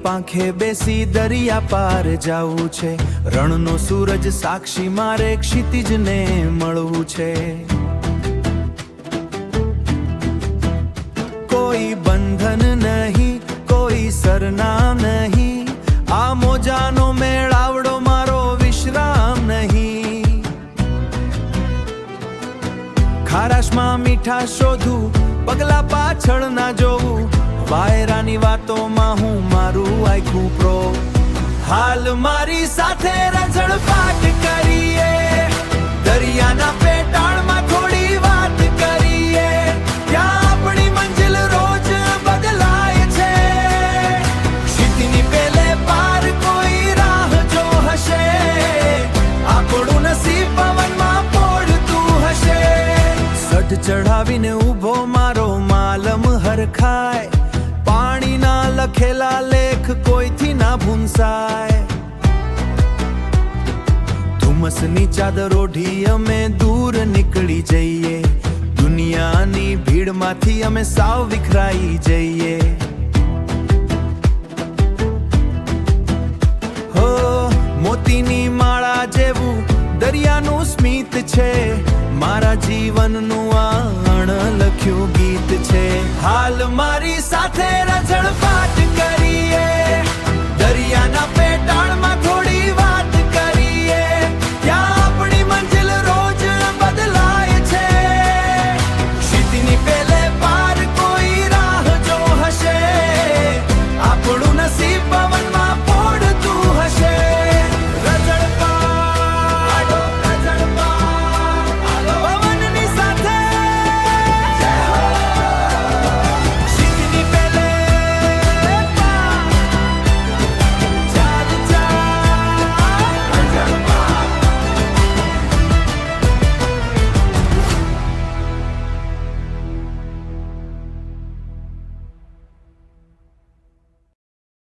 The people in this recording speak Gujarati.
પાંખે બેસી દરિયા પાર જાવું છે, રણનો સૂરજ સાક્ષી મારે ક્ષિતિજને મળવું છે। કોઈ બંધન નહીં, કોઈ સરનામ નહીં, આ મોજાનો મેળાવડો મારો વિશ્રામ નહીં। ખારાશમાં મીઠા શોધું, પગલા પાછળ ના જોવું, વાયરાની વાતોમાં હું મારું આખું પ્રો। હાલ મારી સાથે રઝળપાટ કરીએ, દરિયાના પેટાળમાં થોડી વાત કરીએ, ત્યાં આપણી મંજિલ રોજ બદલાય છે, ક્ષિતિની પેલે પાર કોઈ રાહ જો હશે, આપણું નસીબ પવનમાં પોડતું હશે। સઢ ચઢાવીને ઊભો મારો માલમ હરખાય, પાણીના લખેલા લેખ કોઈથી ના ભૂંસાય। ધુમ્મસની ચાદર ઓઢી અમે દૂર નીકળી જઈએ, દુનિયાની ભીડમાંથી અમે સાવ વિખરાઈ જઈએ। હો મોતીની માળા જેવું દરિયાનું સ્મિત છે, મારા જીવનનું આ અણલખ્યું ગીત છે। હાલ મારી સાથે રઝળપાટ કરીએ,